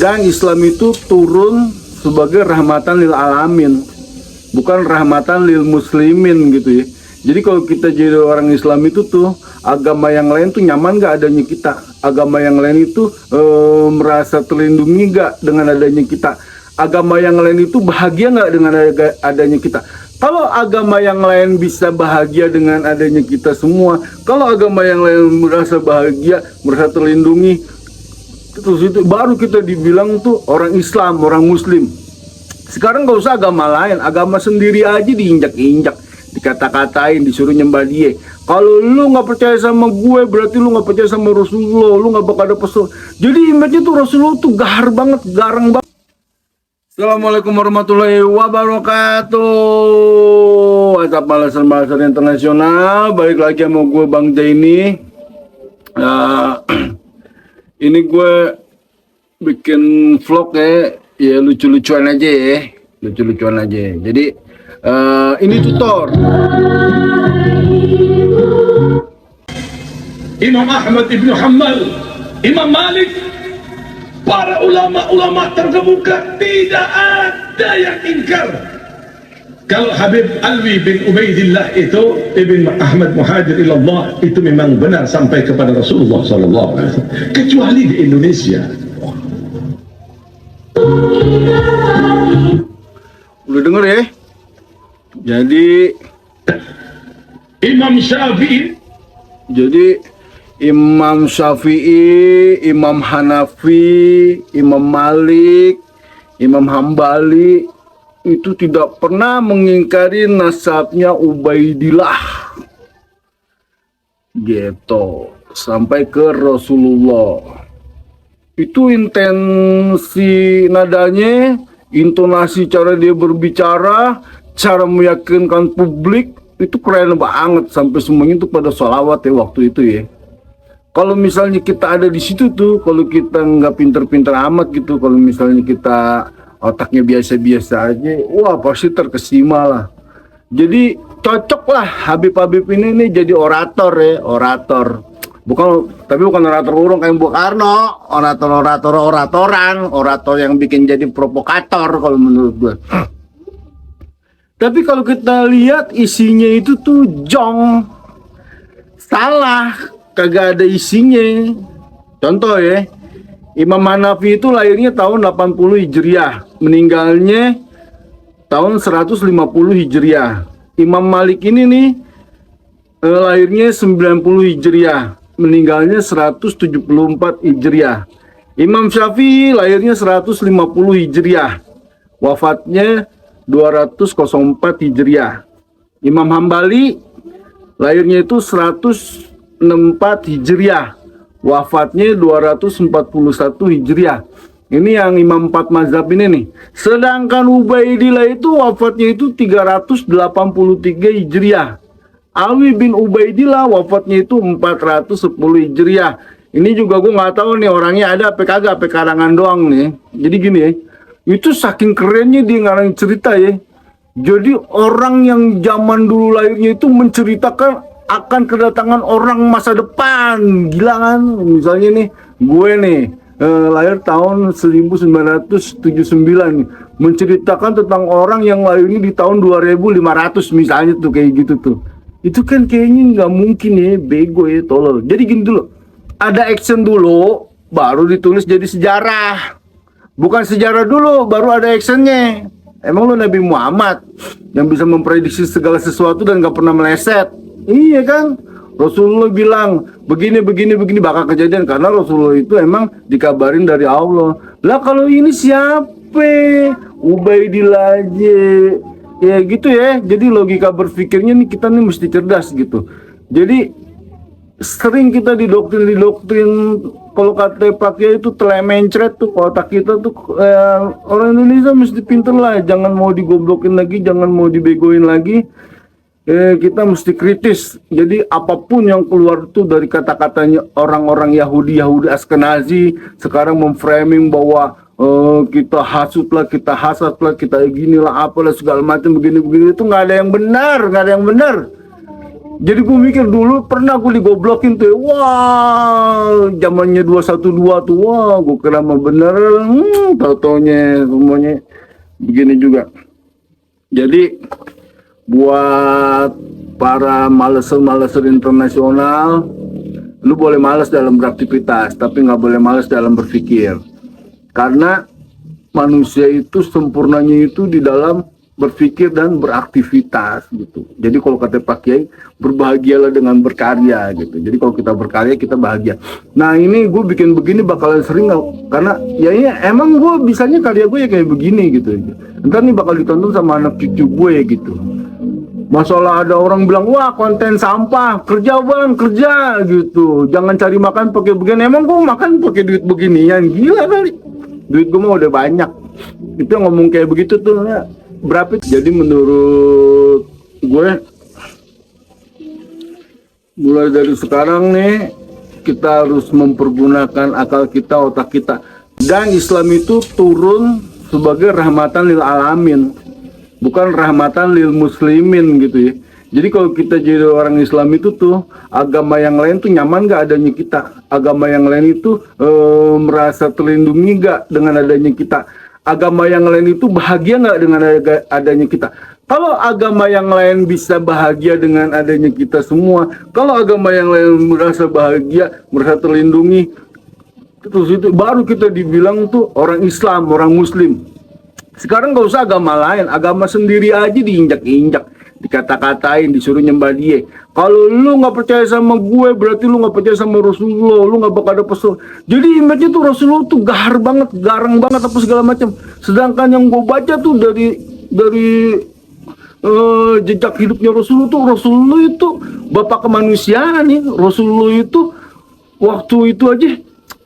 Dan Islam itu turun sebagai rahmatan lil alamin, bukan rahmatan lil muslimin gitu ya. Jadi kalau kita jadi orang Islam itu tuh, agama yang lain tuh nyaman gak adanya kita? Agama yang lain itu merasa terlindungi gak dengan adanya kita? Agama yang lain itu bahagia gak dengan adanya kita? Kalau agama yang lain bisa bahagia dengan adanya kita semua, kalau agama yang lain merasa bahagia, merasa terlindungi, terus itu baru kita dibilang tuh orang Islam, orang Muslim. Sekarang gak usah agama lain, agama sendiri aja diinjak-injak, dikata-katain, disuruh nyembah dia. Kalau lu nggak percaya sama gue, berarti lu nggak percaya sama Rasulullah, lu nggak bakal ada pesul. Jadi image-nya tuh Rasulullah tuh gahar banget, garang banget. Assalamualaikum warahmatullahi wabarakatuh. WhatsApp Malasan Internasional, balik lagi sama gue Bang Jaini. Ini gue bikin vlog ya lucu-lucuan aja ya, lucu-lucuan aja. Jadi ini tutor. Imam Ahmad ibn Hanbal, Imam Malik, para ulama-ulama terkemuka tidak ada yang ingkar kalau Habib Alwi bin Ubaidillah itu Ibn Ahmad Muhajir ilallah itu memang benar sampai kepada Rasulullah SAW, kecuali di Indonesia. Udah denger ya? Jadi Imam Syafi'i, Imam Syafi'i, Imam Hanafi, Imam Malik, Imam Hambali itu tidak pernah mengingkari nasabnya Ubaidillah gitu sampai ke Rasulullah. Itu intensi nadanya, intonasi cara dia berbicara, cara meyakinkan publik itu keren banget, sampai semuanya itu pada sholawat ya waktu itu ya. Kalau misalnya kita ada di situ tuh, kalau kita nggak pinter-pinter amat gitu, kalau misalnya kita otaknya biasa-biasa aja, wah pasti terkesima lah. Jadi cocok lah Habib-Habib ini nih jadi orator ya, orator. Tapi bukan orator urung kayak Bung Karno, orator yang bikin jadi provokator kalau menurut gue. Tapi kalau kita lihat isinya itu tuh jong, salah, kagak ada isinya. Contoh ya, Imam Hanafi itu lahirnya tahun 80 Hijriah, meninggalnya tahun 150 Hijriah. Imam Malik ini nih lahirnya 90 Hijriah, meninggalnya 174 Hijriah. Imam Syafi'i lahirnya 150 Hijriah, wafatnya 204 Hijriah. Imam Hambali lahirnya itu 164 Hijriah, wafatnya 241 Hijriah. Ini yang Imam 4 mazhab ini nih. Sedangkan Ubaidillah itu wafatnya itu 383 Hijriah. Alwi bin Ubaidillah wafatnya itu 410 Hijriah. Ini juga gue nggak tahu nih orangnya ada apa kagak, apa karangan doang nih. Jadi gini ya, itu saking kerennya dia ngarang cerita ya. Jadi orang yang zaman dulu lahirnya itu menceritakan akan kedatangan orang masa depan. Gila kan? Misalnya nih, gue nih lahir tahun 1979 nih, menceritakan tentang orang yang lahirnya di tahun 2500 misalnya tuh, kayak gitu tuh. Itu kan kayaknya nggak mungkin ya, bego ya, tolol. Jadi gini dulu, ada action dulu, baru ditulis jadi sejarah. Bukan sejarah dulu, baru ada actionnya. Emang lu Nabi Muhammad yang bisa memprediksi segala sesuatu dan nggak pernah meleset? Iya kan? Rasulullah bilang begini bakal kejadian, karena Rasulullah itu emang dikabarin dari Allah. Lah kalau ini siapa? Ubaidillah aja. Ya gitu ya. Jadi logika berpikirnya nih kita nih mesti cerdas gitu. Jadi sering kita didoktrin kalau kata pakai itu telemencret tuh otak kita tuh. Orang Indonesia mesti pinter lah, jangan mau digoblokin lagi, jangan mau dibegoin lagi. Kita mesti kritis. Jadi apapun yang keluar tuh dari kata-katanya orang-orang Yahudi Askenazi sekarang memframing bahwa kita hasut lah, kita hasad lah, kita gini lah, apalah segala macam begini itu nggak ada yang benar, Jadi gue mikir dulu pernah gue digoblokin tuh, wah zamannya 212 tuh, wah gue kira mah bener, tau-taunya semuanya begini juga. Jadi buat para maleser-maleser internasional, lu boleh males dalam beraktivitas, tapi nggak boleh males dalam berpikir. Karena manusia itu sempurnanya itu di dalam berpikir dan beraktivitas gitu. Jadi kalau kata Pak Kiai, berbahagialah dengan berkarya gitu. Jadi kalau kita berkarya kita bahagia. Nah ini gue bikin begini bakalan sering gak? Karena ya ini emang gue bisanya karya gue ya kayak begini gitu. Ntar nih bakal ditonton sama anak cucu gue gitu. Masalah ada orang bilang, wah konten sampah, kerja bang, kerja gitu. Jangan cari makan pakai begini. Emang gue makan pakai duit beginian, gila kali. Duit gue mah udah banyak. Itu ngomong kayak begitu tuh ya. Berapa? Jadi menurut gue, mulai dari sekarang nih, kita harus mempergunakan akal kita, otak kita. Dan Islam itu turun sebagai rahmatan lil alamin, bukan rahmatan lil muslimin gitu ya. Jadi kalau kita jadi orang Islam itu tuh, agama yang lain tuh nyaman gak adanya kita. Agama yang lain itu merasa terlindungi gak dengan adanya kita. Agama yang lain itu bahagia gak dengan adanya kita. Kalau agama yang lain bisa bahagia dengan adanya kita semua, kalau agama yang lain merasa bahagia, merasa terlindungi, terus itu baru kita dibilang tuh orang Islam, orang Muslim. Sekarang gak usah agama lain, agama sendiri aja diinjak-injak, dikata-katain, disuruh nyembah dia. Kalau lu nggak percaya sama gue, berarti lu nggak percaya sama Rasulullah, lu nggak bakal ada pesul. Jadi image-nya tuh Rasulullah tuh gahar banget, garang banget apa segala macam. Sedangkan yang gue baca tuh dari jejak hidupnya Rasulullah itu bapak kemanusiaan nih. Rasulullah itu waktu itu aja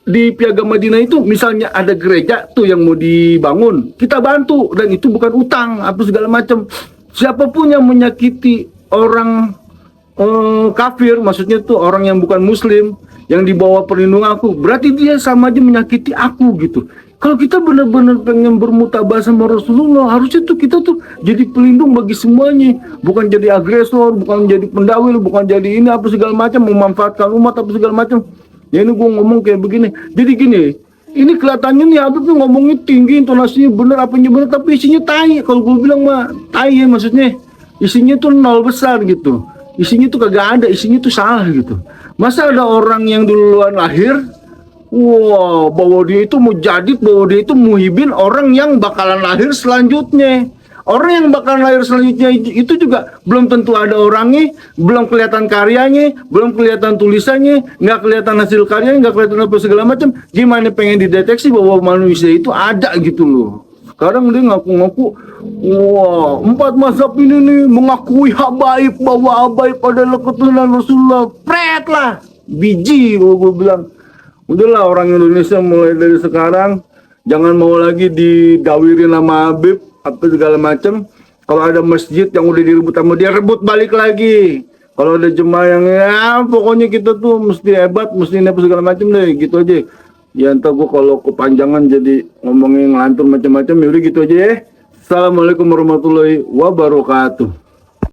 di Piagam Madinah itu, misalnya ada gereja tuh yang mau dibangun, kita bantu, dan itu bukan utang apa segala macam. Siapapun yang menyakiti orang kafir, maksudnya tuh orang yang bukan Muslim, yang di bawah perlindungan aku, berarti dia sama aja menyakiti aku gitu. Kalau kita benar-benar pengen bermutabah sama Rasulullah, harusnya tuh kita tuh jadi pelindung bagi semuanya, bukan jadi agresor, bukan jadi pendawil, bukan jadi ini apa segala macam, memanfaatkan umat apa segala macam. Ya ini gue ngomong kayak begini. Jadi gini, ini kelihatannya nih Habib tuh ngomongnya tinggi, intonasinya bener, apanya bener, tapi isinya tai. Kalau gue bilang mah tai ya, maksudnya isinya tuh nol besar gitu. Isinya tuh kagak ada, isinya tuh salah gitu. Masa ada orang yang duluan lahir, wow, bahwa dia itu mujadid, bahwa dia itu muhibin orang yang bakalan lahir selanjutnya. Orang yang bakalan lahir selanjutnya itu juga belum tentu ada orangnya, belum kelihatan karyanya, belum kelihatan tulisannya, nggak kelihatan hasil karyanya, nggak kelihatan apa segala macam. Gimana pengen dideteksi bahwa manusia itu ada gitu loh. Sekarang dia ngaku-ngaku, wah, 4 mazhab ini nih mengakui habaib, bahwa habaib adalah keturunan Rasulullah. Pret lah, biji gue bilang. Udahlah orang Indonesia mulai dari sekarang jangan mau lagi didawirin sama Habib apa segala macam. Kalau ada masjid yang udah direbut sama dia, rebut balik lagi. Kalau ada jemaah yang ya pokoknya kita tuh mesti hebat, mesti ini apa segala macam deh, gitu aja. Ya entar gue kalau kepanjangan jadi ngomongin ngelantur macam-macam, yaudah gitu aja ya. Assalamualaikum warahmatullahi wabarakatuh.